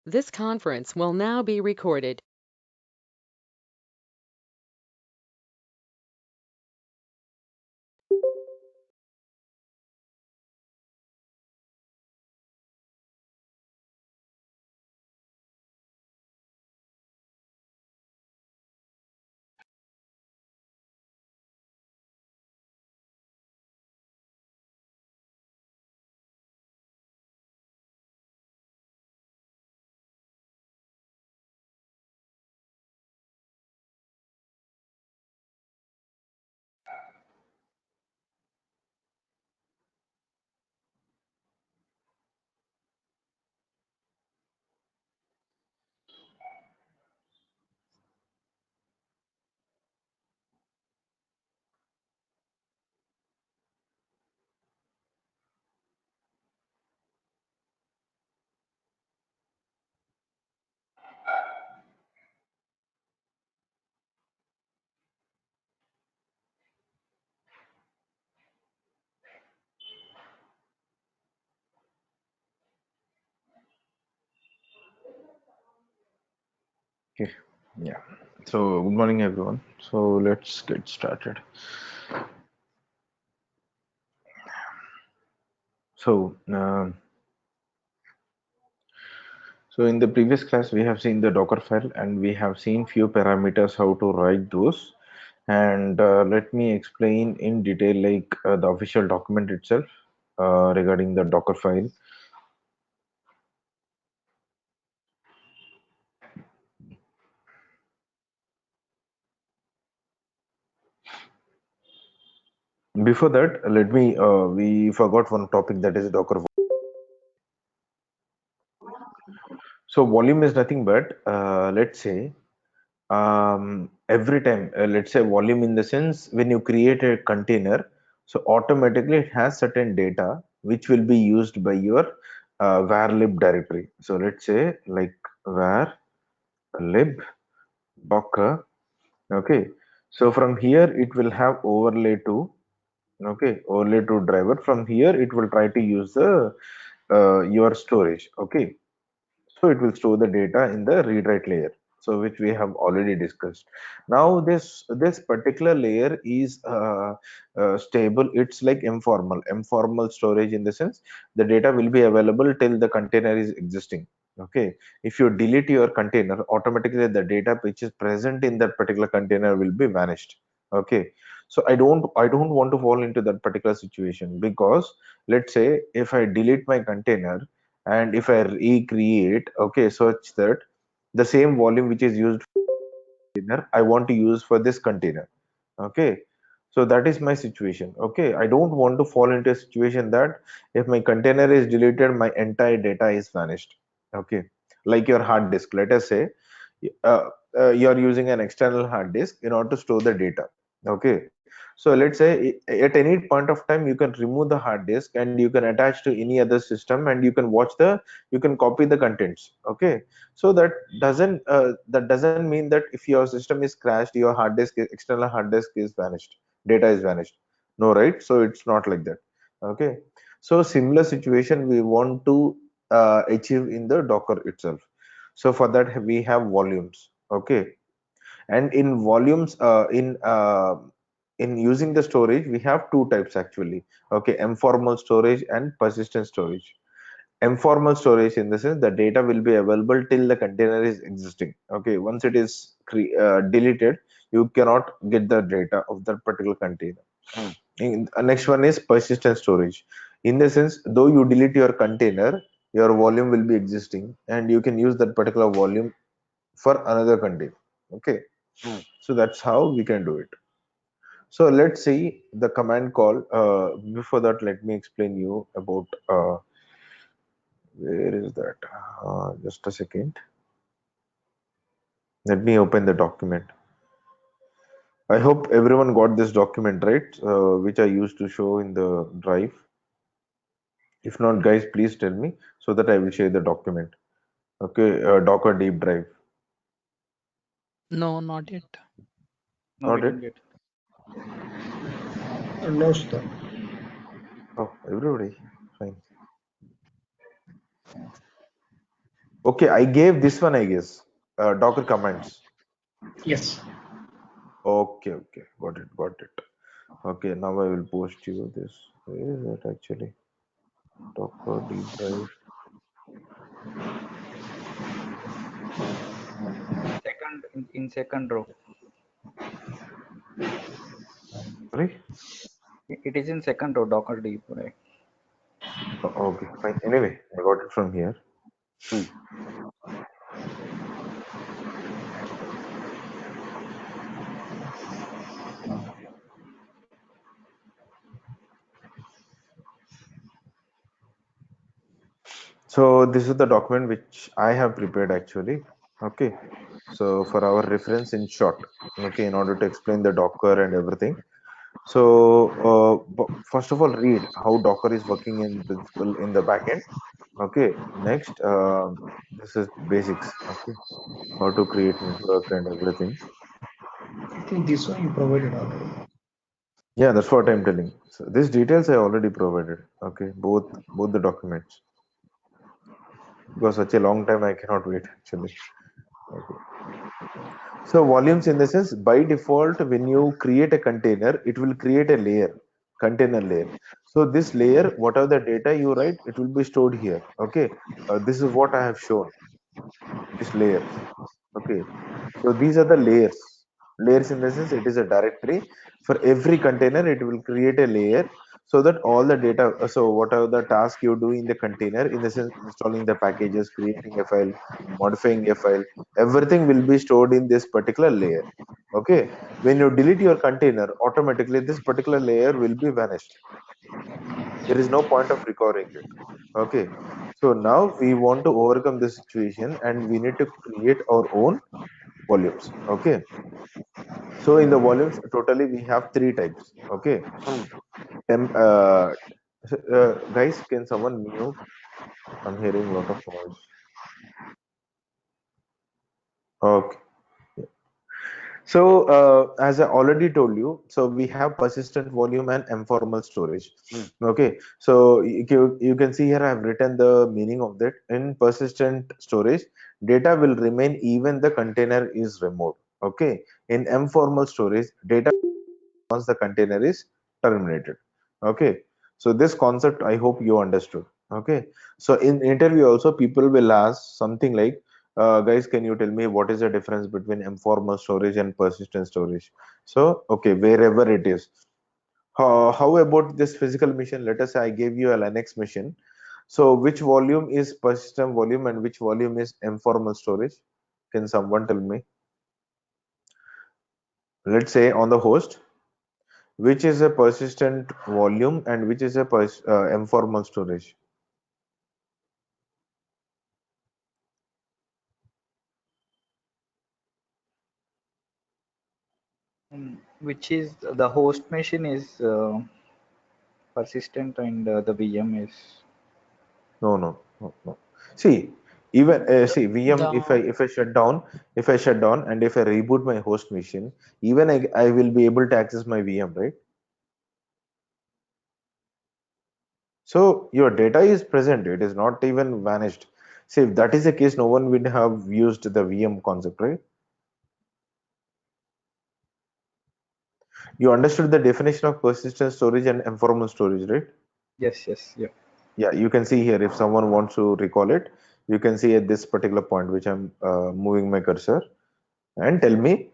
This conference will now be recorded. Okay, yeah. So, good morning, everyone. So, let's get started. So, in the previous class, we have seen the Docker file and we have seen few parameters how to write those. And let me explain in detail, like the official document itself regarding the Docker file. Before that, we forgot one topic, that is Docker. So, volume is nothing but, let's say, every time, let's say volume in the sense when you create a container, so automatically it has certain data which will be used by your var lib directory. So let's say like var lib docker. Okay, so from here it will have overlay to, okay, overlay to driver. From here it will try to use the your storage. Okay, so it will store the data in the read write layer, so which we have already discussed. Now this particular layer is stable. It's like informal storage, in the sense the data will be available till the container is existing. Okay, if you delete your container, automatically the data which is present in that particular container will be vanished. Okay, so I don't want to fall into that particular situation, because let's say if I delete my container and if I recreate, okay, such that the same volume which is used for container I want to use for this container. Okay, so that is my situation. Okay, I don't want to fall into a situation that if my container is deleted, my entire data is vanished. Okay, like your hard disk, let us say uh, you're using an external hard disk in order to store the data. Okay, so let's say at any point of time you can remove the hard disk and you can attach to any other system and you can copy the contents. Okay, so that doesn't mean that if your system is crashed, your external hard disk is vanished, data is vanished. No, right? So it's not like that. Okay, so similar situation we want to achieve in the Docker itself. So for that we have volumes. Okay, and in volumes, in using the storage, we have two types actually. Okay, informal storage and persistent storage. Informal storage, in the sense the data will be available till the container is existing. Okay, once it is deleted, you cannot get the data of that particular container. Next one is persistent storage. In the sense, though you delete your container, your volume will be existing and you can use that particular volume for another container. Okay, so that's how we can do it. So let's see the command call. Before that, let me explain you about where is that? Just a second. Let me open the document. I hope everyone got this document right, which I used to show in the drive. If not, guys, please tell me so that I will share the document. Okay, Docker deep drive. No, not yet. No, we Got didn't it? get. No, sir. Oh, everybody. Fine. Okay, I gave this one, I guess. Docker commands. Yes. Okay, okay, got it, got it. Okay, now I will post you this. Where is that actually? Docker deep drive. Second in second row. Sorry? It is in second row, Docker deep, right? Okay, fine. Anyway, I got it from here. Hmm. So this is the document which I have prepared actually. Okay. So for our reference in short, okay, in order to explain the Docker and everything. So first of all, read how Docker is working in principle in the backend. Okay. Next, this is basics. Okay. How to create network and everything. I think this one you provided already. Yeah, that's what I'm telling. So these details I already provided. Okay, both the documents. Because such a long time I cannot wait actually. Okay. So volumes in the sense by default when you create a container, it will create a layer, container layer. So this layer, whatever the data you write, it will be stored here. Okay. This is what I have shown. These layers. Okay. So these are the layers. Layers in the sense it is a directory. For every container, it will create a layer so that all the data, so whatever the task you do in the container, in the sense installing the packages, creating a file, modifying a file, everything will be stored in this particular layer. Okay. When you delete your container, automatically this particular layer will be vanished. There is no point of recovering it. Okay. So now we want to overcome this situation and we need to create our own volumes. Okay. So in the volumes, totally we have three types. Okay. Hmm. Temp, guys, can someone mute? I'm hearing a lot of noise. Okay. So as I already told you, so we have persistent volume and informal storage. Hmm. Okay. So you can see here I have written the meaning of that. In persistent storage, data will remain even the container is removed. Okay. In informal storage, data once the container is terminated. Okay. So this concept I hope you understood. Okay. So in interview also people will ask something like, guys, can you tell me what is the difference between informal storage and persistent storage? So okay, wherever it is. How about this physical machine? Let us say I gave you a Linux machine. So which volume is persistent volume and which volume is informal storage? Can someone tell me? Let's say on the host, which is a persistent volume and which is a informal storage. Which is the host machine is persistent and the VM is No. See, even see VM. If I The shut down and if I reboot my host machine, even I will be able to access my VM, right? So your data is present. It is not even vanished. See, if that is the case, no one would have used the VM concept, right? You understood the definition of persistent storage and informal storage, right? yes, yeah. Yeah, you can see here if someone wants to recall it, you can see at this particular point which I'm moving my cursor and tell me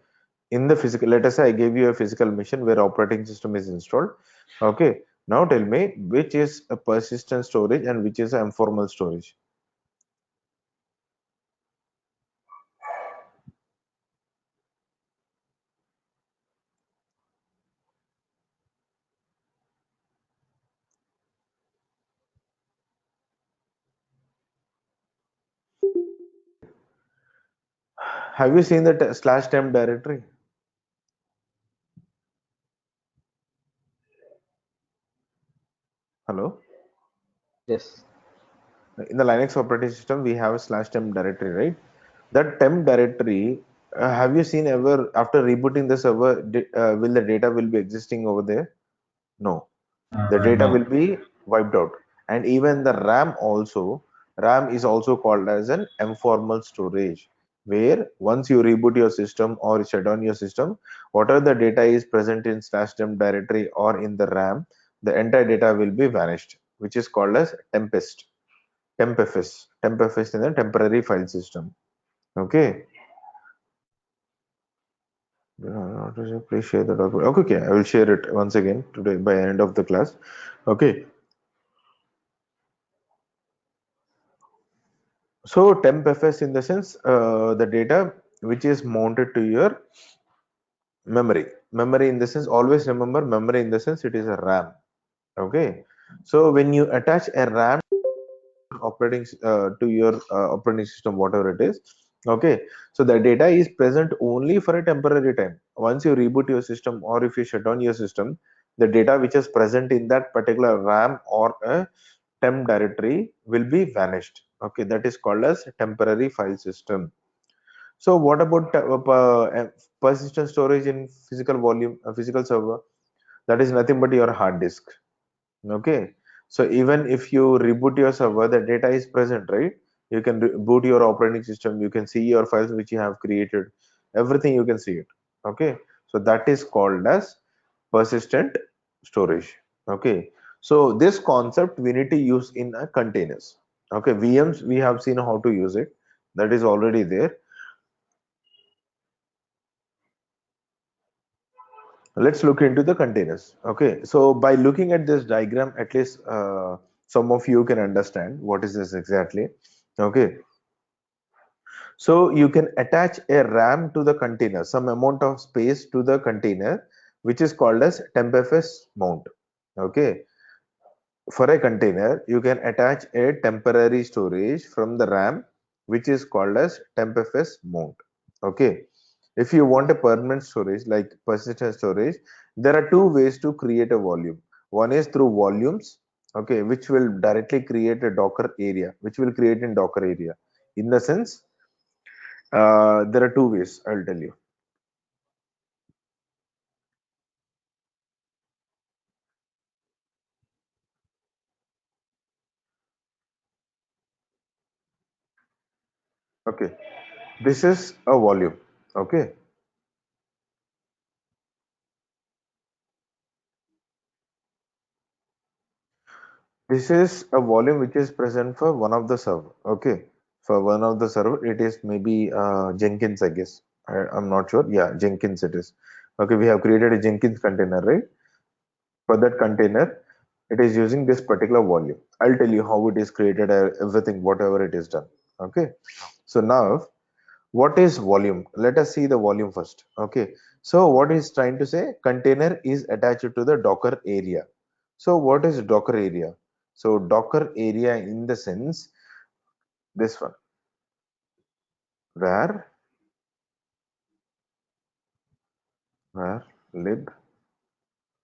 in the physical, let us say I gave you a physical machine where operating system is installed. Okay, now tell me which is a persistent storage and which is a informal storage. Have you seen the slash temp directory? Hello? Yes. In the Linux operating system, we have a slash temp directory, right? That temp directory, have you seen ever after rebooting the server, will the data will be existing over there? No, the data will No. be wiped out, and even the RAM also. RAM is also called as an informal storage, where once you reboot your system or shut down your system, whatever the data is present in /temp directory or in the RAM, the entire data will be vanished, which is called as tempest. TempFS. TempFS is a temporary file system. Okay. Please share the document. Okay, I will share it once again today by end of the class. Okay. So TempFS in the sense the data which is mounted to your memory. Memory in the sense, always remember memory in the sense it is a RAM. Okay. So when you attach a RAM operating to your operating system, whatever it is, okay, so the data is present only for a temporary time. Once you reboot your system or if you shut down your system, the data which is present in that particular RAM or a temp directory will be vanished. Okay, that is called as temporary file system. So what about persistent storage in physical volume, physical server? That is nothing but your hard disk. Okay, so even if you reboot your server, the data is present, right? You can boot your operating system, you can see your files which you have created, everything you can see it. Okay, so that is called as persistent storage. Okay, so this concept we need to use in a containers. Okay, VMs we have seen how to use it, that is already there. Let's look into the containers. Okay, so by looking at this diagram, at least some of you can understand what is this exactly. Okay, so you can attach a RAM to the container, some amount of space to the container, which is called as TempFS mount. Okay, for a container, you can attach a temporary storage from the RAM, which is called as TempFS mount. Okay, if you want a permanent storage like persistent storage, there are two ways to create a volume. One is through volumes, okay, which will directly create a Docker area, which will create in Docker area. In the sense, there are two ways, I'll tell you. Okay, this is a volume. Okay, this is a volume which is present for one of the server. Okay, for one of the server, it is maybe Jenkins, I guess. I'm not sure. Yeah, Jenkins it is. Okay, we have created a Jenkins container, right? For that container, it is using this particular volume. I'll tell you how it is created, everything, whatever it is done. Okay, so now what is volume? Let us see the volume first. Okay, so what is trying to say? Container is attached to the Docker area. So what is Docker area? So Docker area in the sense this one, where lib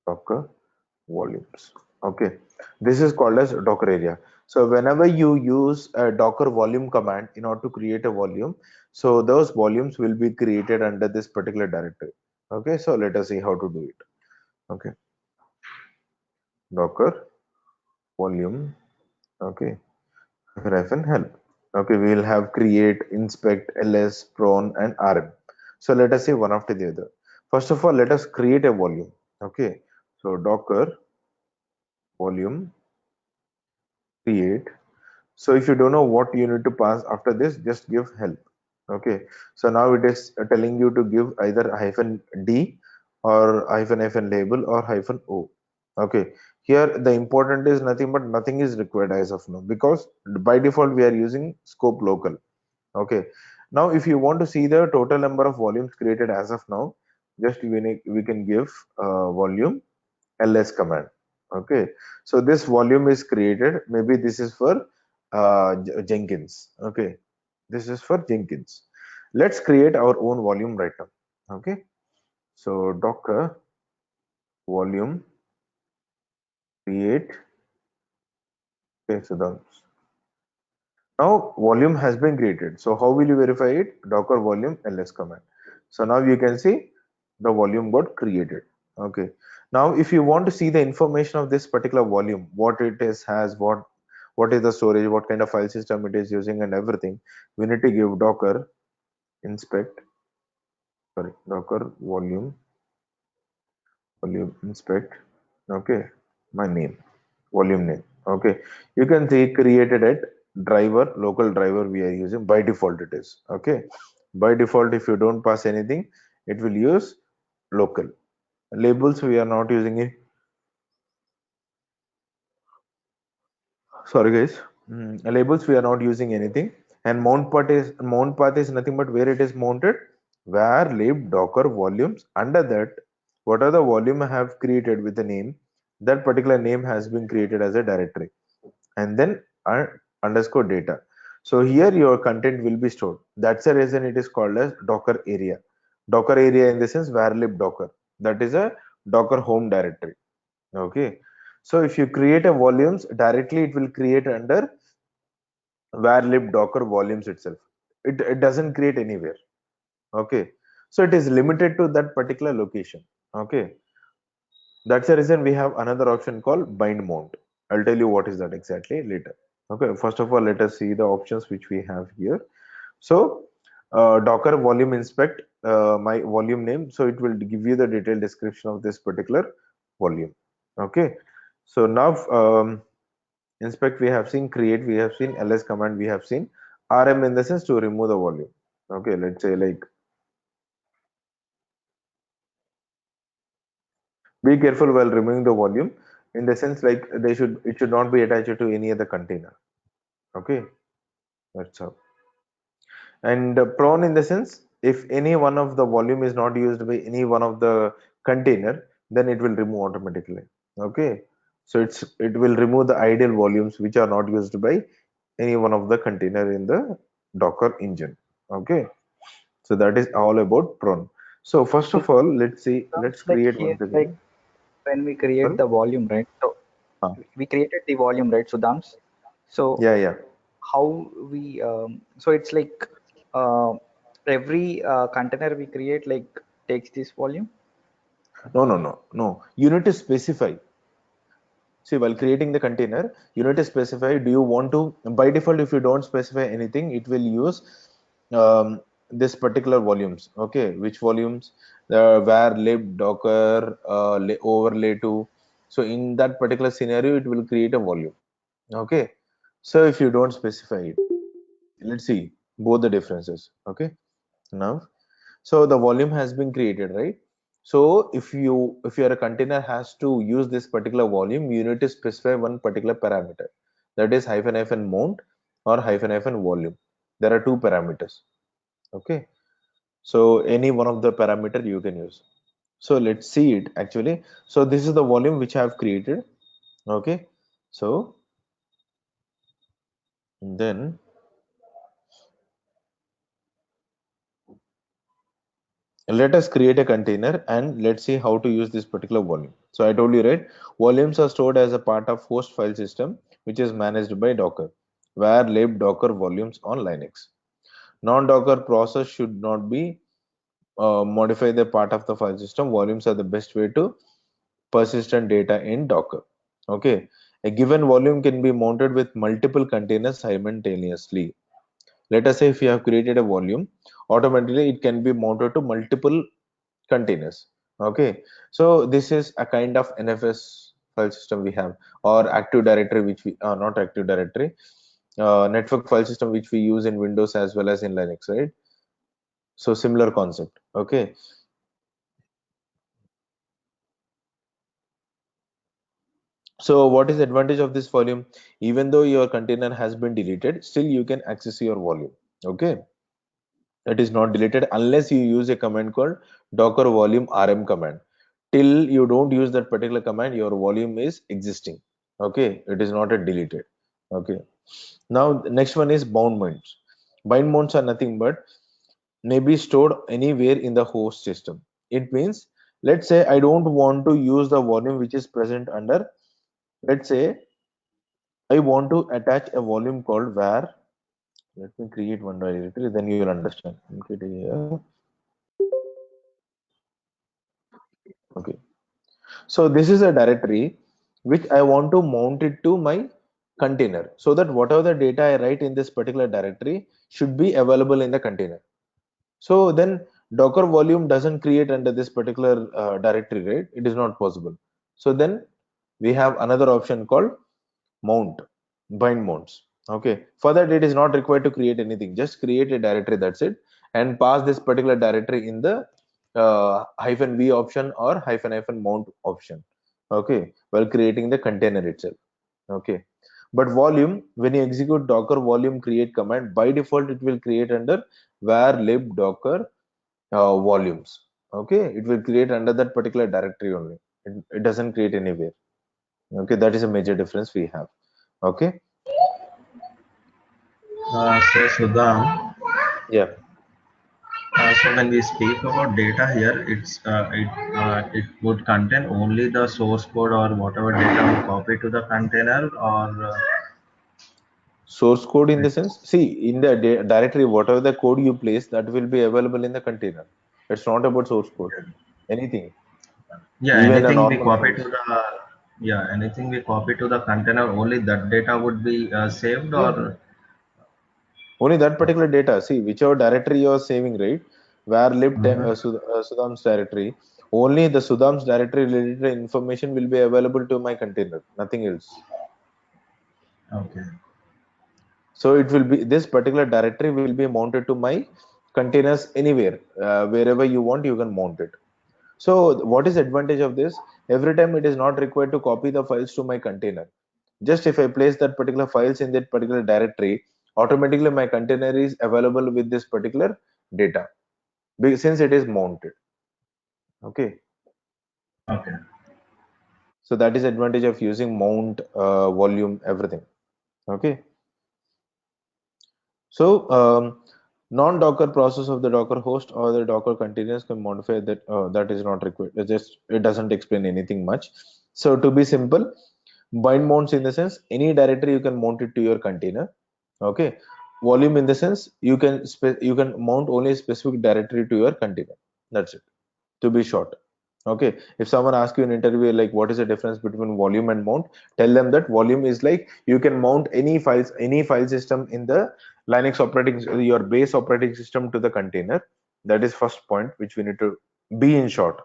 Docker volumes. Okay, this is called as Docker area. So whenever you use a Docker volume command in order to create a volume, so those volumes will be created under this particular directory. Okay, so let us see how to do it. Okay, Docker volume. Okay, hyphen help. Okay, we will have create, inspect, ls, prawn, and rm. So let us see one after the other. First of all, let us create a volume. Okay, so Docker volume create. So if you don't know what you need to pass after this, just give help. Okay, so now it is telling you to give either hyphen d or hyphen label or hyphen o. Okay, here the important is nothing but nothing is required as of now, because by default we are using scope local. Okay, now if you want to see the total number of volumes created as of now, just we can give volume ls command. Okay, so this volume is created, maybe this is for Jenkins. Okay, this is for Jenkins. Let's create our own volume right now. Okay, so Docker volume create. Okay, so now volume has been created. So how will you verify it? Docker volume ls command. So now you can see the volume got created. Okay, now if you want to see the information of this particular volume, what it is has, what is the storage, what kind of file system it is using, and everything. We need to give docker inspect, sorry, docker volume inspect. Okay, my name, volume name. Okay, you can see created at driver, local driver we are using. By default it is okay. By default, if you don't pass anything, it will use local. Labels we are not using it. Sorry guys. Labels we are not using anything. And mount path is nothing but where it is mounted, where lib docker volumes. Under that, what are the volume I have created with the name, that particular name has been created as a directory, and then underscore data. So here your content will be stored. That's the reason it is called as docker area. Docker area in the sense where lib docker, that is a docker home directory. Okay, so if you create a volumes directly, it will create under where lib docker volumes itself. It doesn't create anywhere. Okay, so it is limited to that particular location. Okay, that's the reason we have another option called bind mount. I'll tell you what is that exactly later. Okay, first of all, let us see the options which we have here. So docker volume inspect, my volume name, so it will give you the detailed description of this particular volume. Okay, so now inspect we have seen, create we have seen, ls command we have seen, rm in the sense to remove the volume. Okay, let's say like, be careful while removing the volume, in the sense like it should not be attached to any other container. Okay, that's how. And prone in the sense, if any one of the volume is not used by any one of the container, then it will remove automatically. Okay, so it will remove the ideal volumes which are not used by any one of the container in the docker engine. Okay, so that is all about prone. So first So of all, let's see, sounds let's like create here, once like again. when we create Sorry. the volume, right? So Ah, we created the volume, right, Sudhams? So yeah, yeah. how we so it's like uh, every container we create like takes this volume. No, no, no, no. You need to specify. See, while creating the container, you need to specify, do you want to, by default, if you don't specify anything, it will use this particular volumes. Okay, which volumes? The var lib docker overlay to. So in that particular scenario, it will create a volume. Okay, so if you don't specify it, let's see both the differences. Okay, now so the volume has been created, right? So if your container has to use this particular volume, you need to specify one particular parameter, that is hyphen hyphen mount or hyphen hyphen volume. There are two parameters. Okay, so any one of the parameter you can use. So let's see it actually. So this is the volume which I have created. Okay, so then let us create a container and let's see how to use this particular volume. So I told you, right, volumes are stored as a part of host file system which is managed by docker, where lib docker volumes on linux. Non-docker process should not be modify the part of the file system. Volumes are the best way to persistent data in docker. Okay, a given volume can be mounted with multiple containers simultaneously. Let us say if you have created a volume, automatically it can be mounted to multiple containers. Okay, so this is a kind of NFS file system we have, or active directory, which we not active directory, network file system which we use in Windows as well as in Linux, right? So similar concept. Okay, so what is the advantage of this volume? Even though your container has been deleted, still you can access your volume. Okay, it is not deleted unless you use a command called docker volume rm command. Till you don't use that particular command, your volume is existing. Okay, it is not a deleted. Okay, now the next one is bound mounts. Bind mounts are nothing but may be stored anywhere in the host system. It means, let's say I don't want to use the volume which is present under, let's say I want to attach a volume called var. Let me create one directory, then you will understand. Okay, okay. So this is a directory which I want to mount it to my container, so that whatever the data I write in this particular directory should be available in the container. So then Docker volume doesn't create under this particular directory, right? It is not possible. So then we have another option called mount, bind mounts. Okay, for that it is not required to create anything, just create a directory, that's it, and pass this particular directory in the -v option or -mount option. Okay, while creating the container itself. Okay, but volume, when you execute docker volume create command, by default it will create under var lib docker volumes. Okay, it will create under that particular directory only. It doesn't create anywhere. Okay, that is a major difference we have. Okay. So Sudham, Yeah. so when we speak about data here, it would contain only the source code or whatever data we copy to the container, or Source code in the sense, see, in the directory, whatever the code you place, that will be available in the container. It's not about source code. Anything, yeah, even a anything we normal copy to files. the anything we copy to the container, only that data would be saved, Yeah, yeah. or Only that particular data. See, whichever directory you are saving, right? Where lib Mhm. Sudham's directory, only the Sudham's directory related information will be available to my container, nothing else. Okay. So it will be, this particular directory will be mounted to my containers anywhere, wherever you want, you can mount it. So what is advantage of this? Every time it is not required to copy the files to my container. Just if I place that particular files in that particular directory, automatically my container is available with this particular data since it is mounted. Okay. Okay. So that is advantage of using mount, volume, everything. Okay. So non-Docker process of the Docker host or the Docker containers can modify that. That is not required. It doesn't explain anything much. So to be simple, bind mounts in the sense any directory you can mount it to your container. Okay. Volume in the sense you can mount only a specific directory to your container. That's it. To be short. Okay, if someone asks you in interview like what is the difference between volume and mount, tell them that volume is like you can mount any files, any file system in the Linux operating, your base operating system to the container. That is first point which we need to be in short.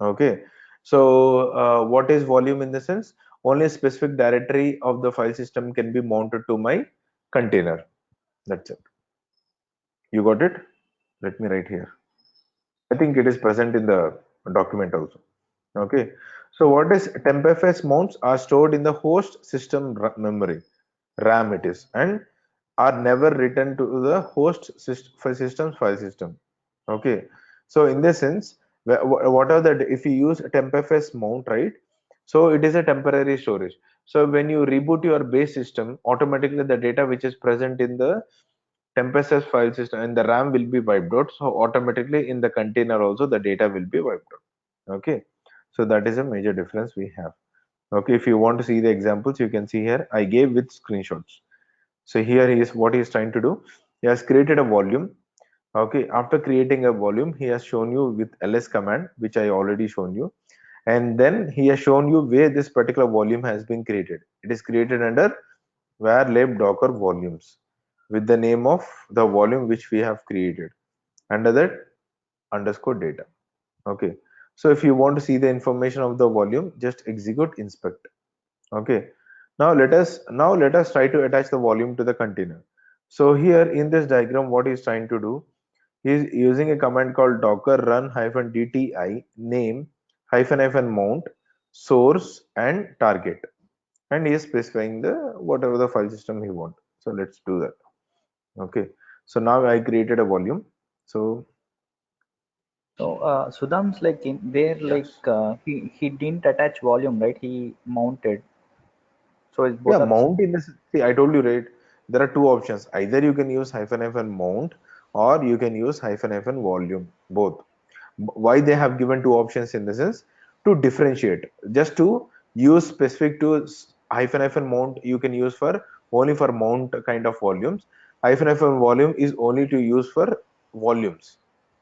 Okay, so what is volume in the sense? Only a specific directory of the file system can be mounted to my container. That's it. You got it? Let me write here. I think it is present in the document also. Okay. So what is TempFS mounts are stored in the host system memory, RAM it is, and are never written to the host system's file system. Okay. So in this sense, what are the, if you use TempFS mount, right? So it is a temporary storage. So when you reboot your base system, automatically the data which is present in the Tempest's file system and the RAM will be wiped out. So automatically in the container also the data will be wiped out. Okay. So that is a major difference we have. Okay. If you want to see the examples, you can see here I gave with screenshots. So here he is, what he is trying to do. He has created a volume. Okay. After creating a volume, he has shown you with ls command, which I already shown you. And then he has shown you where this particular volume has been created. It is created under var lib docker volumes with the name of the volume which we have created under that underscore data. Okay, so if you want to see the information of the volume, just execute inspect. Okay, now let us try to attach the volume to the container. So here in this diagram, what he's trying to do, he's using a command called docker run -dti name -mount source and target, and he is specifying the whatever the file system he want. So let's do that. Okay, so now I created a volume. So So Sudham's like in where yes, like he didn't attach volume, right? He mounted. So it's yeah, both are the mount same. in this, see, I told you, right, there are two options. Either you can use -mount or you can use -volume, both. Why they have given two options in the sense to differentiate, just to use specific to -mount you can use for only for mount kind of volumes. -volume is only to use for volumes.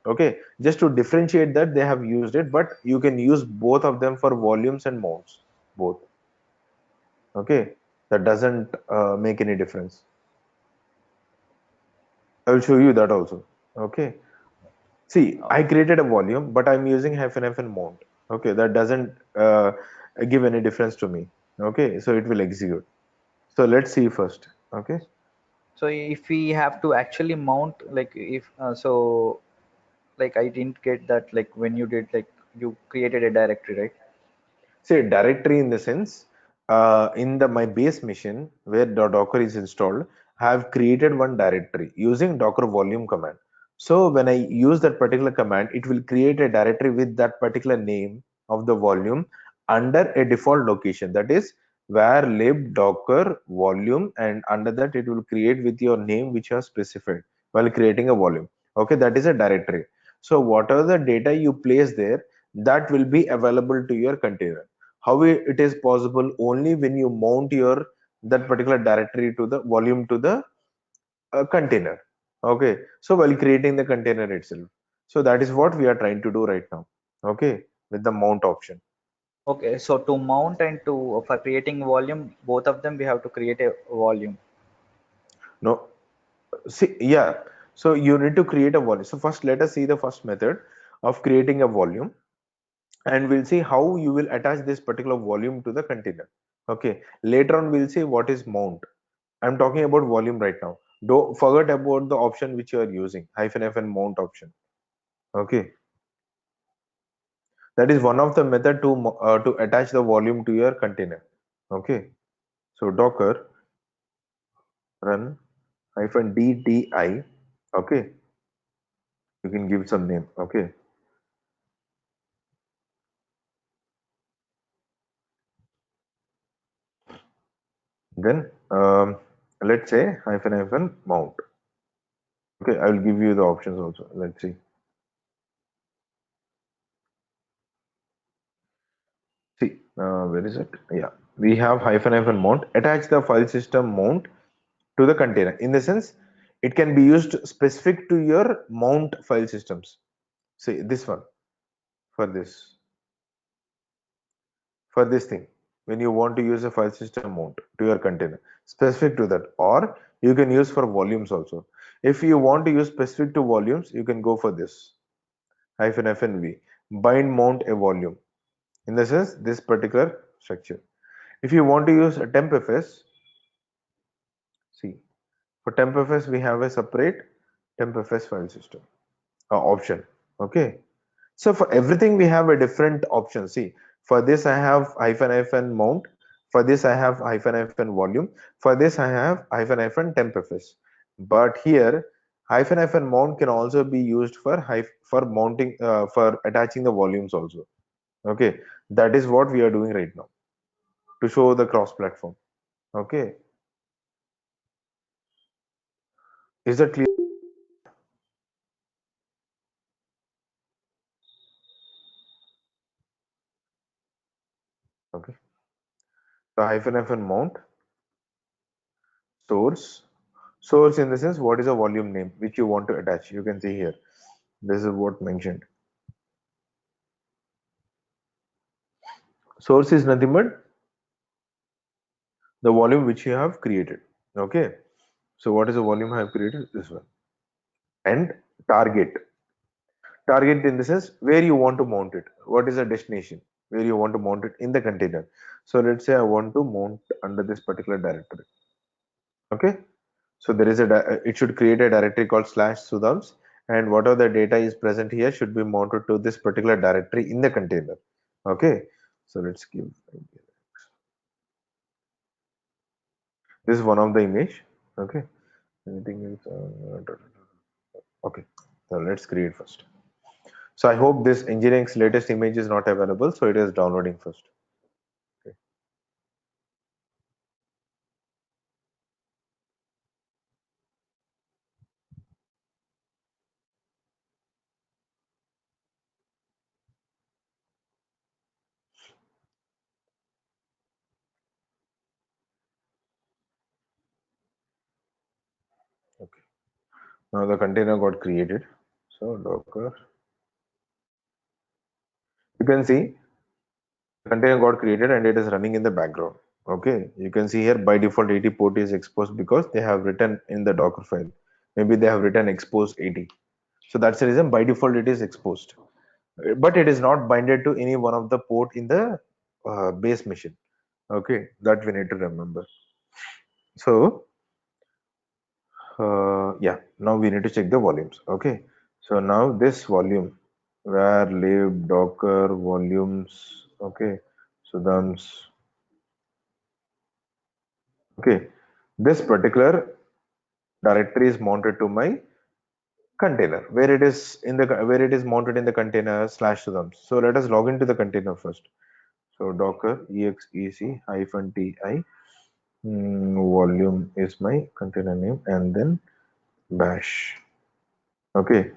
Okay, just to differentiate that they have used it, but you can use both of them for volumes and mounts, both. Okay, That doesn't make any difference. I will show you that also. Okay. See, I created a volume, but I'm using -hyphen mount. Okay, that doesn't give any difference to me. Okay, so it will execute. So let's see first. Okay. So if we have to actually mount, like if so, like I didn't get that. Like when you did, like you created a directory, right? Say directory in the sense, in the my base machine where the Docker is installed, I have created one directory using Docker volume command. So when I use that particular command, it will create a directory with that particular name of the volume under a default location. That is var lib docker volume, and under that it will create with your name which you have specified while creating a volume. Okay, that is a directory. So whatever the data you place there, that will be available to your container. How it is possible? Only when you mount your that particular directory to the volume to the container. Okay, so while creating the container itself, so that is what we are trying to do right now. Okay, with the mount option. Okay, so to mount and to for creating volume, both of them we have to create a volume. No, see, yeah, so you need to create a volume. So first let us see the first method of creating a volume, and we'll see how you will attach this particular volume to the container. Okay, later on we'll see what is mount. I'm talking about volume right now. Don't forget about the option which you are using, -f and mount option. Okay, that is one of the method to attach the volume to your container. Okay, so Docker run -dti. Okay, you can give some name. Okay, then let's say -mount. Okay, I will give you the options also. Let's see. See, where is it? Yeah, we have -hyphen mount. Attach the file system mount to the container. In the sense, it can be used specific to your mount file systems. See this one for this thing. When you want to use a file system mount to your container, specific to that, or you can use for volumes also. If you want to use specific to volumes, you can go for this -fnv bind mount a volume. In the sense, this particular structure. If you want to use a tempfs, see, for tempfs we have a separate tempfs file system option. Okay, so for everything we have a different option. See, for this I have -hyphen mount, for this I have -hyphen volume, for this I have -hyphen tempfs. But here -hyphen mount can also be used for mounting for attaching the volumes also. Okay, that is what we are doing right now to show the cross platform. Okay, is that clear? Okay, so -hyphen mount source in the sense, what is a volume name which you want to attach. You can see here, this is what mentioned. Source is nothing but the volume which you have created. Okay, so what is the volume I have created? This one. And target in the sense where you want to mount it. What is the destination where you want to mount it in the container? So let's say I want to mount under this particular directory. Okay, so there is it should create a directory called /sudhams, and whatever the data is present here should be mounted to this particular directory in the container. Okay, so let's give this is one of the image. Okay, anything else? Okay, so let's create first. So I hope this engineering's latest image is not available, so it is downloading first. Okay. Okay. Now the container got created. So Docker, you can see the container got created and it is running in the background. Okay, you can see here by default 80 port is exposed because they have written in the Docker file. Maybe they have written exposed 80. So that's the reason by default it is exposed. But it is not binded to any one of the port in the base machine. Okay, that we need to remember. So yeah, now we need to check the volumes. Okay, so now this volume var lib docker volumes. Okay, so that's okay. This particular directory is mounted to my container where it is in the where it is mounted in the container slash sudams. So let us log into the container first. So docker exec hyphen ti volume is my container name and then bash. Okay,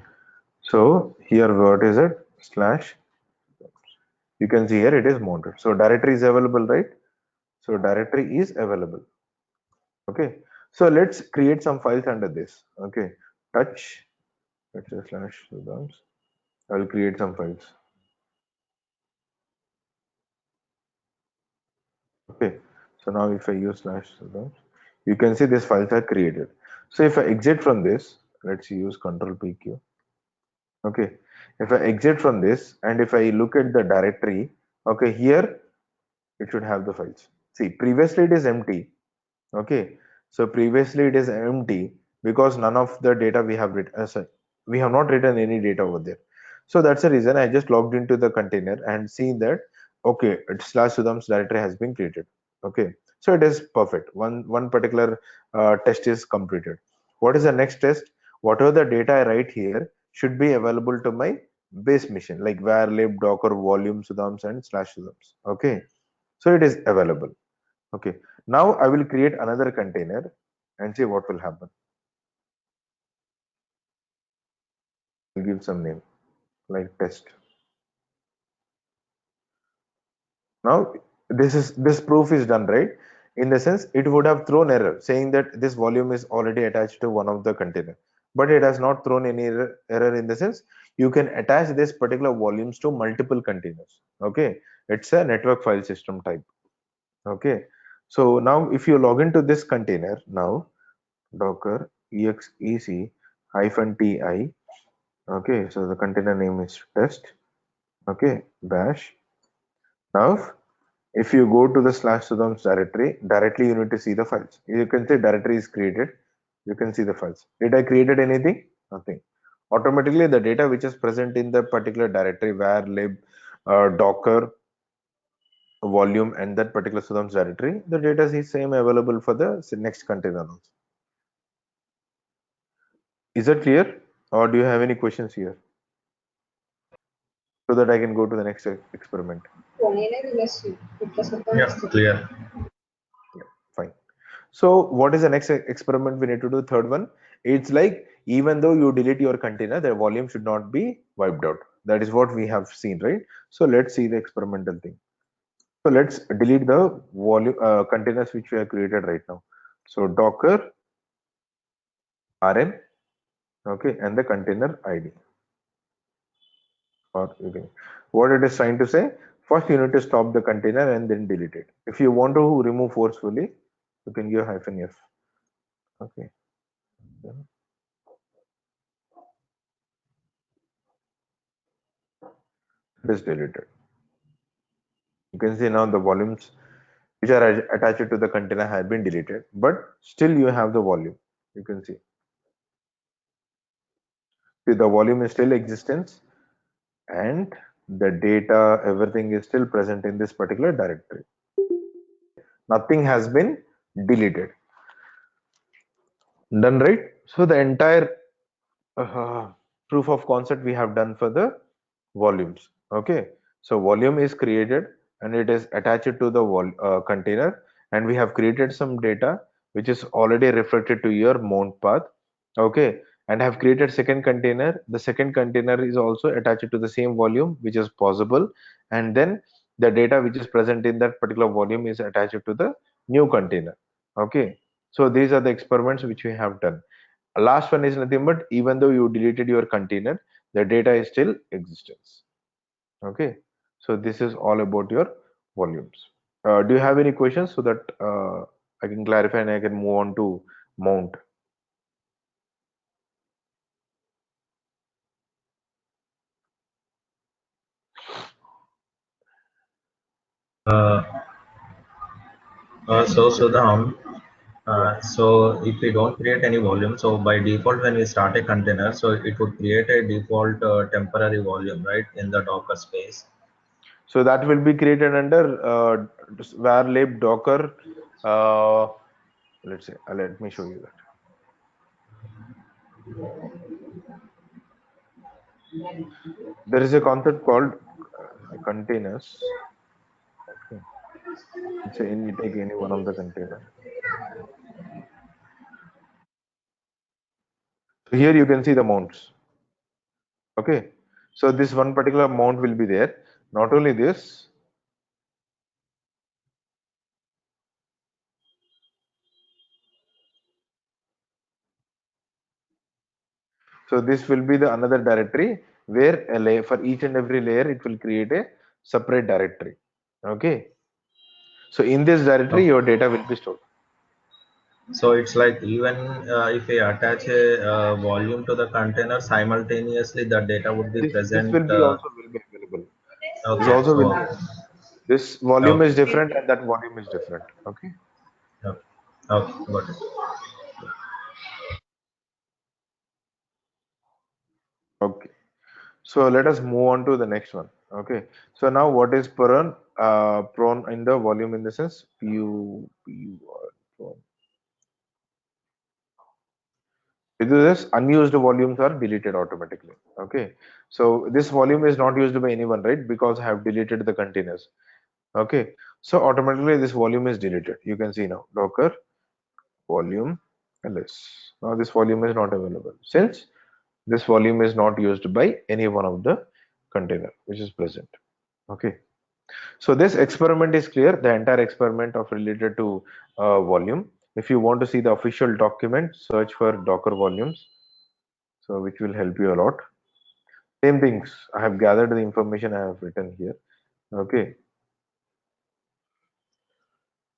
so here what is it slash, you can see here it is mounted, so directory is available, right? So directory is available. Okay, so let's create some files under this. Okay, touch, let's say slash sudams. I will create some files. Okay, so now if I use slash sudams, you can see these files are created. So if I exit from this, let's use control PQ. Okay, if I exit from this and if I look at the directory, okay, here it should have the files. See, previously it is empty. Okay, so previously it is empty because none of the data we have written, sorry, we have not written any data over there. So that's the reason I just logged into the container and seen that okay, slash sudams directory has been created. Okay, so it is perfect. One particular test is completed. What is the next test? Whatever the data I write here should be available to my base machine like var lib docker volume sudams and slash sudams. Okay, so it is available. Okay, now I will create another container and see what will happen. I'll give some name like test. Now this proof is done, right? In the sense it would have thrown error saying that this volume is already attached to one of the container, but it has not thrown any error in the sense you can attach this particular volumes to multiple containers. Okay, it's a network file system type. Okay, so now if you log into this container now, docker exec hyphen ti. Okay, so the container name is test. Okay, bash. Now, if you go to the slash sudams directory, directly you need to see the files. You can say directory is created. You can see the files. Did I created anything? Nothing. Automatically, the data which is present in the particular directory, var lib, docker, volume, and that particular sudams directory, the data is same available for the next container also. Is that clear? Or do you have any questions here? So that I can go to the next experiment. Yeah, clear. Yeah, fine. So what is the next experiment we need to do? Third one. It's like even though you delete your container, the volume should not be wiped out. That is what we have seen, right? So let's see the experimental thing. So let's delete the volume containers which we have created right now. So docker rm, okay, and the container ID. Or you can, what it is trying to say, first you need to stop the container and then delete it. If you want to remove forcefully, you can give -f. Okay, it is deleted. You can see now the volumes which are attached to the container have been deleted, but still you have the volume. You can see the volume is still existence and the data, everything is still present in this particular directory. Nothing has been deleted. Done, right? So the entire proof of concept we have done for the volumes. Okay, so volume is created and it is attached to the container, and we have created some data which is already reflected to your mount path. Okay, and have created second container. The second container is also attached to the same volume which is possible, and then the data which is present in that particular volume is attached to the new container. Okay, so these are the experiments which we have done. Last one is nothing but even though you deleted your container, the data is still existence. Okay, so this is all about your volumes. Do you have any questions so that I can clarify and I can move on to mount? Uh, so Sudham, so if we don't create any volume, so by default when we start a container, so it would create a default temporary volume, right, in the Docker space. So that will be created under var lib docker. Let's say, let me show you that. There is a concept called containers. Okay. Let's say you take any one of the container. So here you can see the mounts. Okay. So this one particular mount will be there. Not only this, so this will be the another directory where a layer for each and every layer it will create a separate directory. Okay. So in this directory Okay. your data will be stored. So it's like even if we attach a volume to the container, simultaneously the data would be This present. will be also will be available. This Okay, also will so be. This volume is okay, different and that volume is different. Okay. okay, okay, got it. Okay. So let us move on to the next one. Okay. So now what is prone? Prone in the volume in the sense prone. With this, unused volumes are deleted automatically. Okay. So this volume is not used by anyone, right? Because I have deleted the containers. Okay. So automatically this volume is deleted. You can see now Docker volume ls. Now this volume is not available since this volume is not used by any one of the container which is present. Okay. So this experiment is clear, the entire experiment of related to volume. If you want to see the official document, search for Docker volumes, so which will help you a lot. Same things, I have gathered the information I have written here. Okay.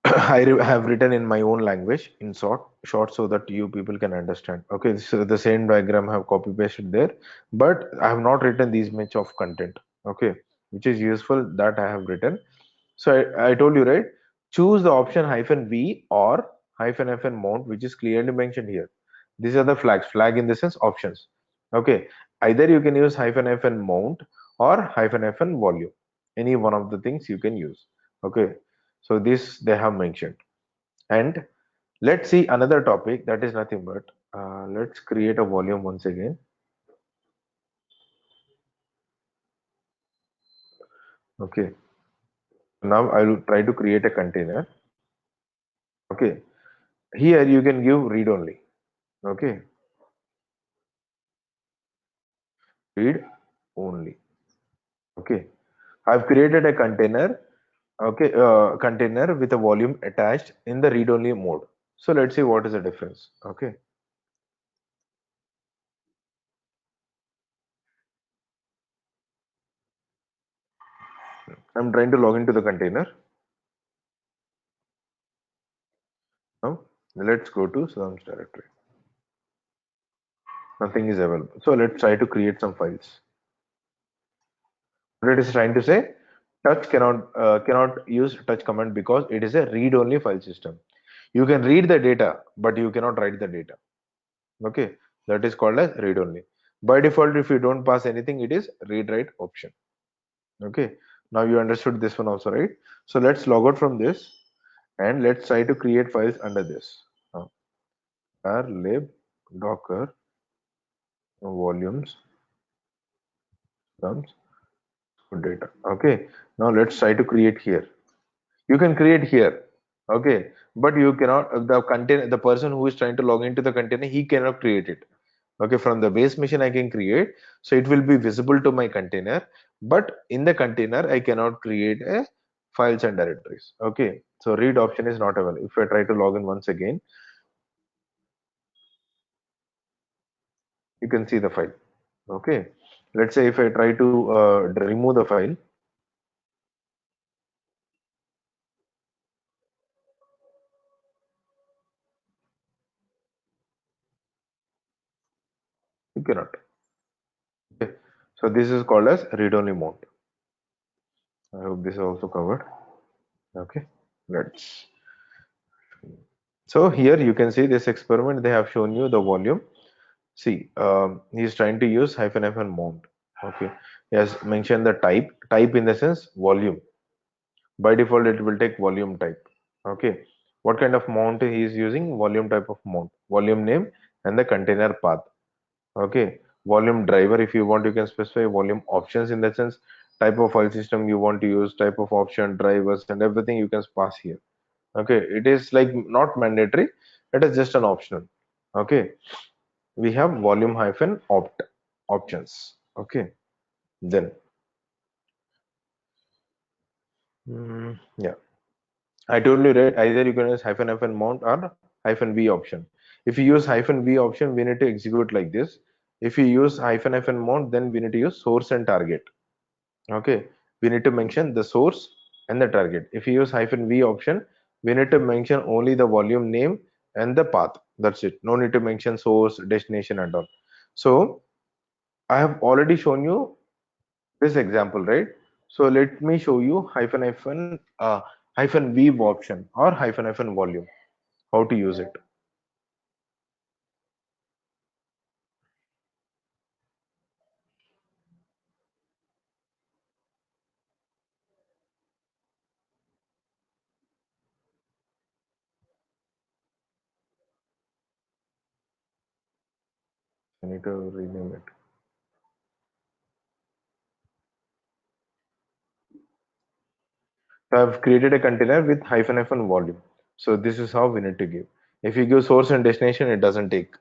Have written in my own language in short so that you people can understand. Okay, so the same diagram I have copy pasted there, but I have not written these much of content. Okay, which is useful that I have written. So I told you, right? Choose the option -v or -fn mount, which is clearly mentioned here. These are the flags. Flag in the sense options. Okay. Either you can use -fn mount or -fn volume. Any one of the things you can use. Okay. So this they have mentioned. And let's see another topic that is nothing but let's create a volume once again. Okay. Now I will try to create a container. Okay. Here you can give read only. Okay. Read only. Okay. I've created a container. Okay. Container with a volume attached in the read only mode. So let's see what is the difference. Okay. I'm trying to log into the container. Now let's go to Sudham's directory. Nothing is available. So let's try to create some files. What it is trying to say, touch cannot use touch command because it is a read only file system. You can read the data but you cannot write the data. Okay, that is called as read only. By default, if you don't pass anything, it is read write option. Okay, now you understood this one also, right? So let's log out from this and let's try to create files under this. Var lib docker volumes comes data. Okay, now let's try to create here. You can create here. Okay, but you cannot the container, the person who is trying to log into the container, he cannot create it. Okay, from the base machine I can create, so it will be visible to my container, but in the container I cannot create a files and directories. Okay, so read option is not available. If I try to log in once again, you can see the file. Okay, let's say if I try to remove the file, You cannot. Okay. So this is called as read-only mount. I hope this is also covered. Okay, let's. So here you can see this experiment. They have shown you the volume. See, he's trying to use hyphen hyphen mount. Okay, he has mentioned the type. Type in the sense volume. By default, it will take volume type. Okay, what kind of mount he is using? Volume type of mount. Volume name and the container path. Okay, volume driver. If you want, you can specify volume options in the sense type of file system you want to use, type of option, drivers, and everything you can pass here. Okay, it is like not mandatory, it is just an optional. Okay, we have volume hyphen opt options. Okay, then yeah, I told you, right, either you can use hyphen hyphen mount or hyphen v option. If you use hyphen v option, we need to execute like this. If you use hyphen hyphen mount, then we need to use source and target. Okay, we need to mention the source and the target. If you use hyphen v option, we need to mention only the volume name and the path. That's it. No need to mention source, destination, and all. So I have already shown you this example, right? So let me show you hyphen hyphen hyphen v option or hyphen hyphen volume. How to use it? I need to rename it. So I've created a container with hyphen hyphen volume. So this is how we need to give. If you give source and destination, it doesn't take.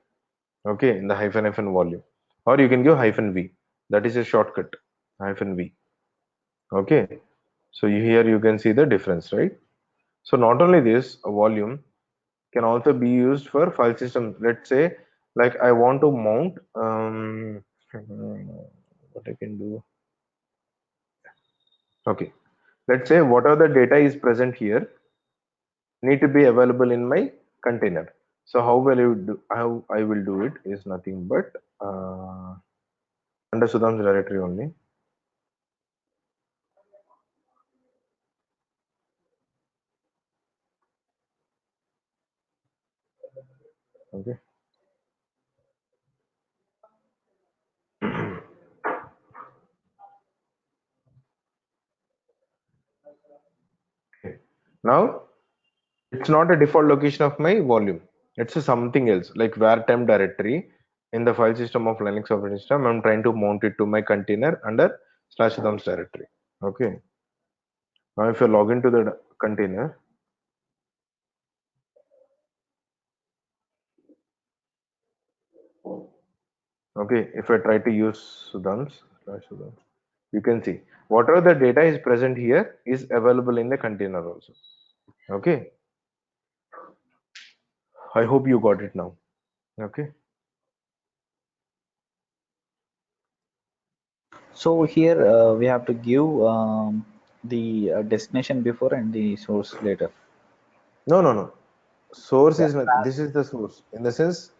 Okay, in the hyphen hyphen volume, or you can give hyphen v. That is a shortcut. Hyphen v. Okay, so here you can see the difference, right? So not only this, a volume can also be used for file system. Let's say, like I want to mount what I can do. Okay, let's say whatever the data is present here need to be available in my container. So how I will do it is nothing but under Sudham's directory only. Okay. Now it's not a default location of my volume. It's a something else like var temp directory in the file system of Linux operating system. I'm trying to mount it to my container under slash Sudham's directory. Okay. Now if you log into the container, okay, if I try to use Sudham's slash Sudham's, you can see whatever the data is present here is available in the container also. Okay. I hope you got it now. Okay. So here we have to give the destination before and the source later. No, no, no. Source Yeah. is not, this is the source in the sense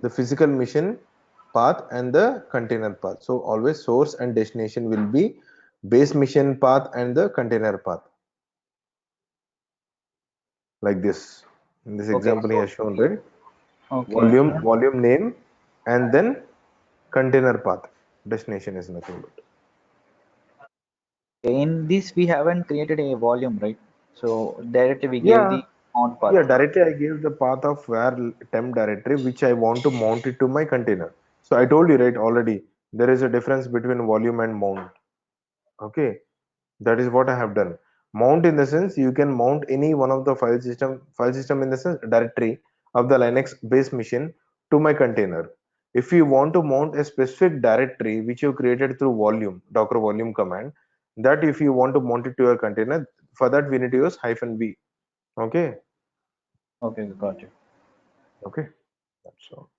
the physical machine path and the container path. So always source and destination will be base machine path and the container path. Like this. In this Okay. example he has shown, right? Okay. Volume name and then container path. Destination is nothing but. In this we haven't created a volume, right? So directly we gave Yeah. the mount Yeah, path. directly I gave the path of where temp directory which I want to mount it to my container. So I told you right already there is a difference between volume and mount. Okay, that is what I have done. Mount in the sense you can mount any one of the file system in the sense directory of the Linux base machine to my container. If you want to mount a specific directory which you created through volume docker volume command, that if you want to mount it to your container, for that we need to use hyphen v. Okay. Okay, got you. Okay, that's all.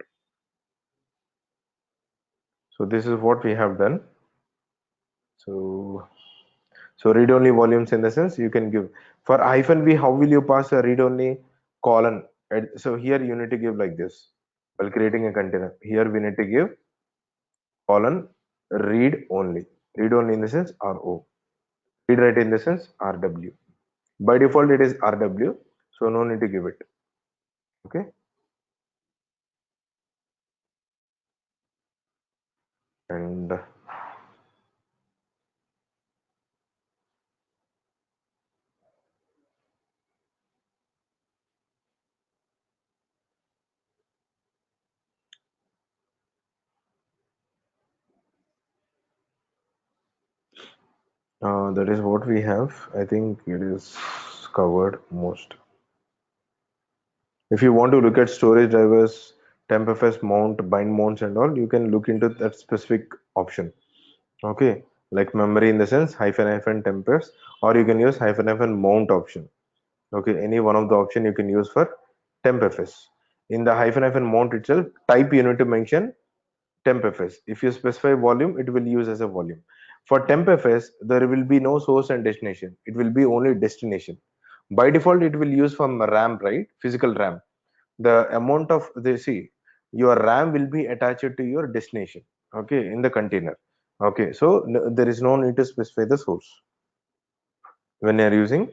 So this is what we have done. So read only volumes in the sense you can give for hyphen v. How will you pass a read only colon? So here you need to give like this. while creating a container. Here we need to give colon read only. Read only in the sense RO. Read write in the sense RW. By default it is RW, so no need to give it. Okay. And that is what we have. I think it is covered most. If you want to look at storage drivers, tempfs mount, bind mounts and all, you can look into that specific option. Okay, like memory in the sense hyphen tempfs, or you can use hyphen mount option. Okay, any one of the option you can use for tempfs. In the hyphen mount itself, type you need to mention tempfs. If you specify volume, it will use as a volume. For tempfs, there will be no source and destination. It will be only destination. By default, it will use from RAM, right? Physical RAM. The amount of the see your RAM will be attached to your destination. Okay, in the container. Okay, so there is no need to specify the source when you are using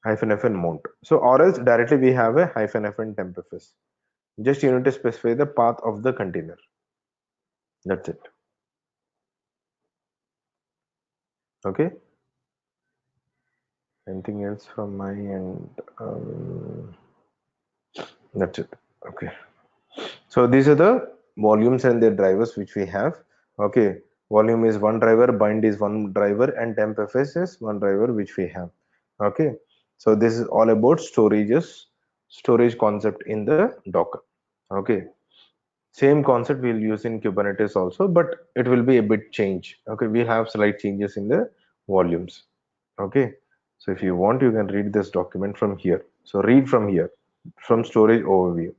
-fn mount. So or else directly we have a -fn tempfs. Just you need to specify the path of the container. That's it. Okay. Anything else from my end? That's it. Okay. So these are the volumes and their drivers which we have. Okay. Volume is one driver, bind is one driver, and tempfs is one driver which we have. Okay. So this is all about storage concept in the Docker. Okay. Same concept we'll use in Kubernetes also, but it will be a bit change. Okay. We have slight changes in the volumes. Okay. So if you want, you can read this document from here. So read from here, from storage overview.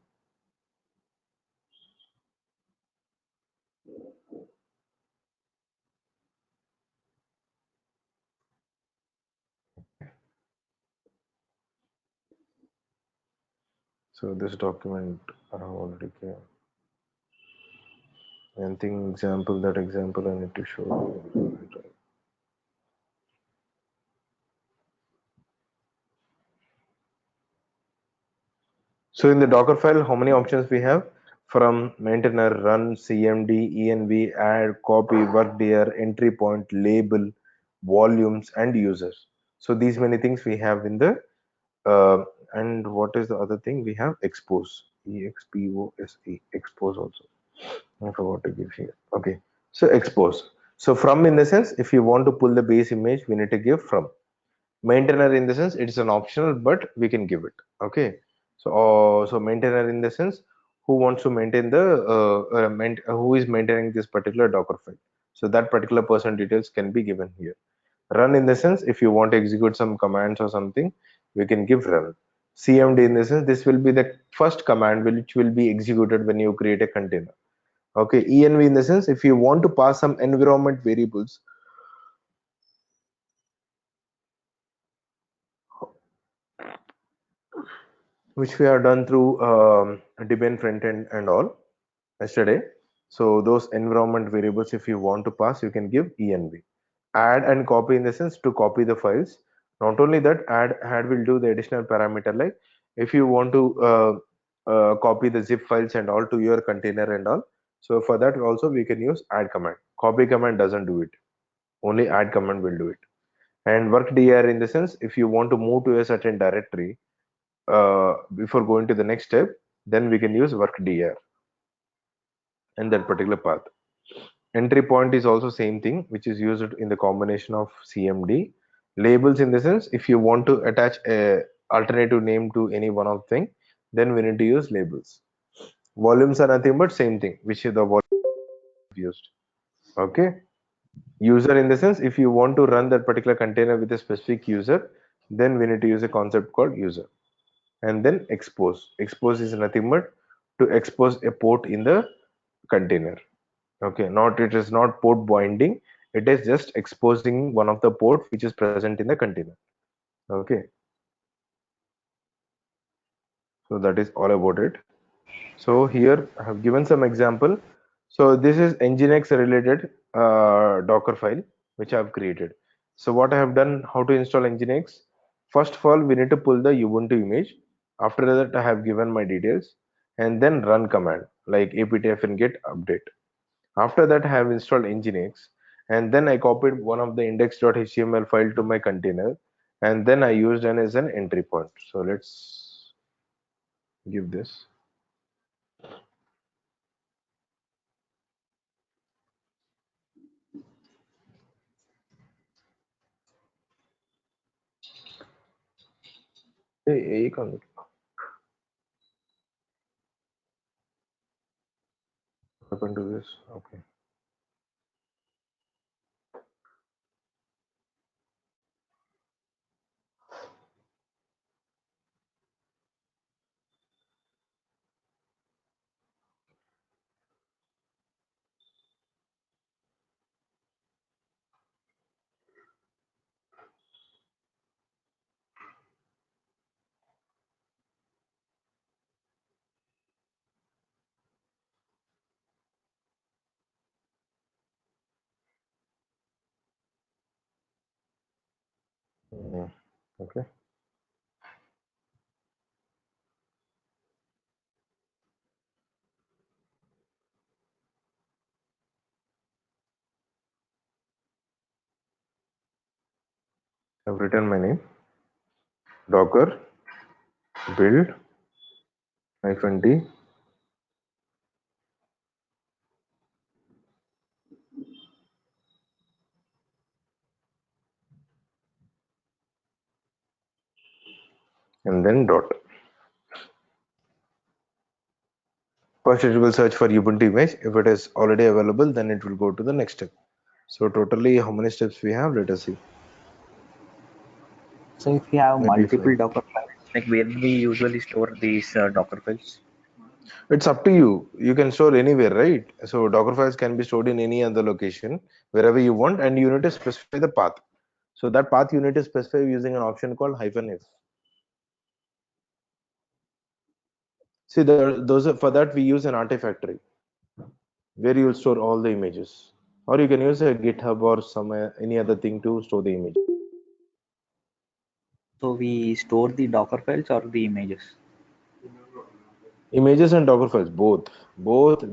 So this document already came. Anything example, that example I need to show you. So in the Docker file, how many options we have? From maintainer, run, cmd, env, add, copy, workdir, entry point, label, volumes, and users. So these many things we have in the and what is the other thing we have? Expose, expose, expose also. I forgot to give here. Okay, so expose. So from in the sense, if you want to pull the base image, we need to give from. Maintainer in the sense it's an optional, but we can give it. Okay, so so maintainer in the sense who wants to maintain the who is maintaining this particular Docker file. So that particular person details can be given here. Run in the sense if you want to execute some commands or something, we can give run. CMD in the sense this will be the first command which will be executed when you create a container. Okay, env in the sense if you want to pass some environment variables, which we have done through Debian frontend and all yesterday. So those environment variables, if you want to pass, you can give env. Add and copy in the sense to copy the files. Not only that, add will do the additional parameter like if you want to copy the zip files and all to your container and all. So for that also we can use add command. Copy command doesn't do it. Only add command will do it. And work dir in the sense if you want to move to a certain directory before going to the next step, then we can use work dir and that particular path. Entry point is also same thing, which is used in the combination of CMD. Labels in the sense, if you want to attach a alternative name to any one of thing, then we need to use labels. Volumes are nothing but same thing, which is the volume used. Okay. User in the sense, if you want to run that particular container with a specific user, then we need to use a concept called user. And then expose. Expose is nothing but to expose a port in the container. Okay, not it is not port binding, it is just exposing one of the port which is present in the container. Okay, so that is all about it. So here I have given some example. So this is Nginx related Docker file which I have created. So what I have done, how to install Nginx? First of all, we need to pull the Ubuntu image. After that, I have given my details and then run command like aptf and get update. After that, I have installed Nginx and then I copied one of the index.html file to my container and then I used it as an entry point. So let's give this. Hey, happened to this? Okay. Okay. I've written my name, Docker build -d, and then dot. First, it will search for Ubuntu image. If it is already available, then it will go to the next step. So totally, how many steps we have? Let us see. So if we have Maybe multiple five. Docker files, like where do we usually store these Docker files? It's up to you. You can store anywhere, right? So Docker files can be stored in any other location, wherever you want, and you need to specify the path. So that path you need to specify using an option called -f. See, those are, for that we use an Artifactory where you will store all the images, or you can use a GitHub or some any other thing to store the image. So we store the Docker files or the images? Images and Docker files, both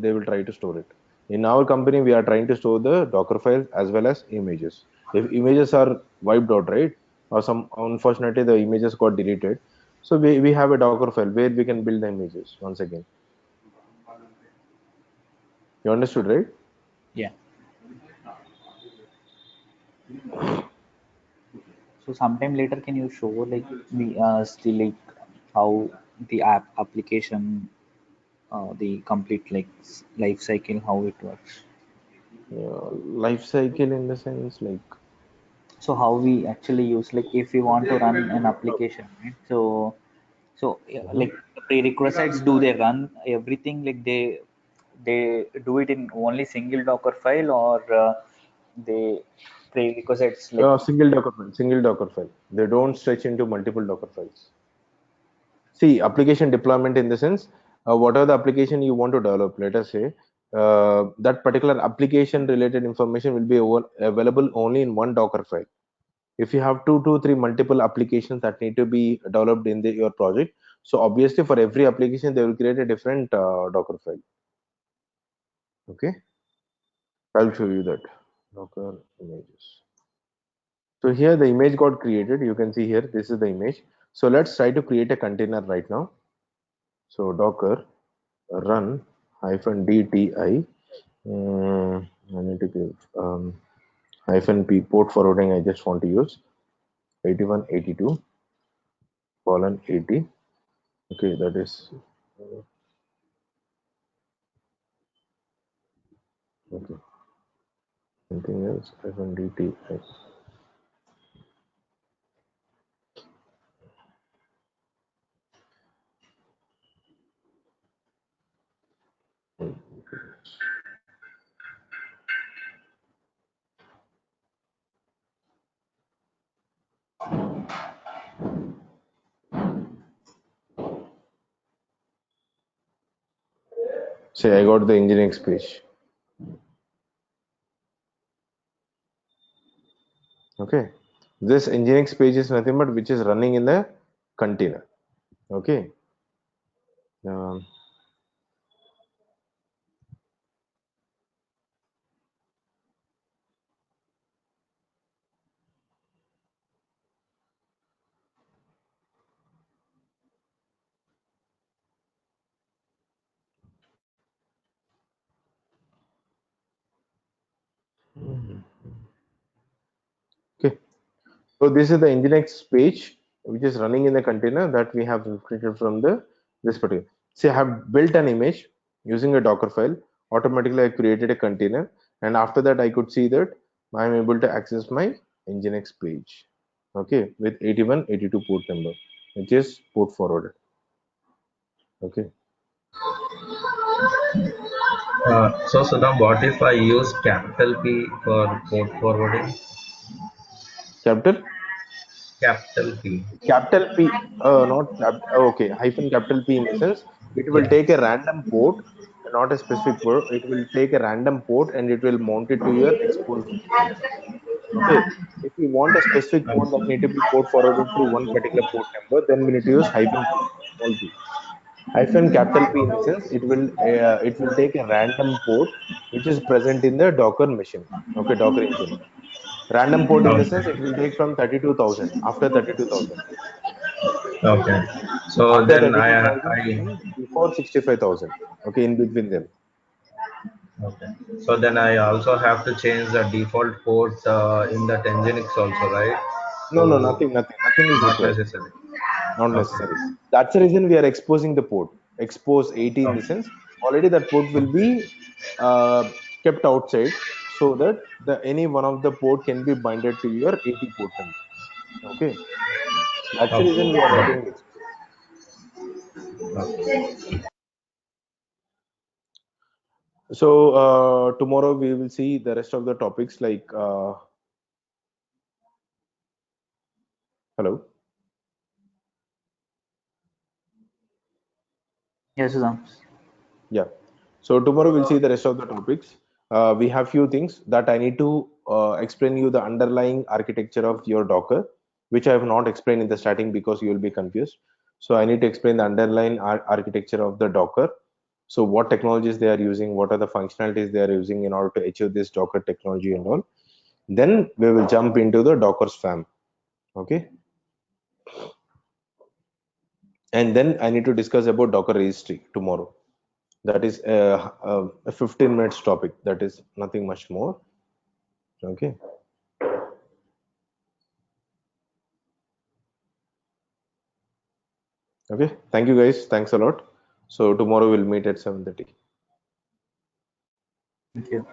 they will try to store it. In our company, we are trying to store the Docker files as well as images. If images are wiped out, right, or some unfortunately the images got deleted, so we have a Docker file where we can build the images once again. You understood, right? Yeah. So sometime later, can you show like the like how the application, the complete like life cycle, how it works? Life cycle in the sense like So how we actually use, like if we want to run an application, right? So yeah, Mhm. like the prerequisites, do they run everything like they do it in only single Docker file, or they prerequisites like Single Docker file. They don't stretch into multiple Docker files. See, application deployment in the sense, whatever the application you want to develop, let us say, that particular application related information will be available only in one Docker file. If you have two, three multiple applications that need to be developed in your project, so obviously for every application they will create a different Docker file. Okay, I'll show you that Docker images. So here the image got created. You can see here this is the image. So let's try to create a container right now. So Docker run -dti. I need to give -p port forwarding. I just want to use 8182:80. Okay, that is okay. Anything else? -dti. Say I got the Nginx page. Okay, this Nginx page is nothing but which is running in the container. Okay. Um, okay. So this is the Nginx page which is running in the container that we have created from the this particular. See, I have built an image using a Docker file. Automatically, I created a container, and after that, I could see that I am able to access my Nginx page. Okay, with 8182 port number, which is port forwarded. Okay, So Sudham, what if I use capital P for port forwarding? capital Capital P. capital P, not okay, hyphen capital P in the sense it will Yeah. take a random port, not a specific port. It will take a random port and it will mount it to your exposed instance. Okay. If you want a specific port that need to be port forwarded to one particular port number, then we need to use hyphen P, small p. Hyphen capital P in the sense it will take a random port which is present in the Docker machine. Okay, Docker engine. Random port in the sense Okay. it will take from 32,000 after 32,000. Okay. So After then 32,000 I and before 65,000. Okay, in between them. okay. So then I also have to change the default port in the Nginx also, right? No, no, To nothing is not required. necessary. Not Okay. necessary. That's the reason we are exposing the port. Expose 80 in the Okay. sense already that port will be kept outside so that the any one of the port can be binded to your 80 port number. Okay, that's the reason we are Okay. writing expose. Okay. So tomorrow we will see the rest of the topics like hello. Yes, Sudham. Yeah. So tomorrow we'll see the rest of the topics. We have few things that I need to explain you the underlying architecture of your Docker, which I have not explained in the starting because you will be confused. So I need to explain the underlying architecture of the Docker. So what technologies they are using, what are the functionalities they are using in order to achieve this Docker technology and all. Then we will jump into the Docker Swarm. Okay. And then I need to discuss about Docker registry tomorrow. That is a 15 minutes topic. That is nothing much more. Okay. Okay. Thank you guys. Thanks a lot. So tomorrow we'll meet at 7:30. Thank you.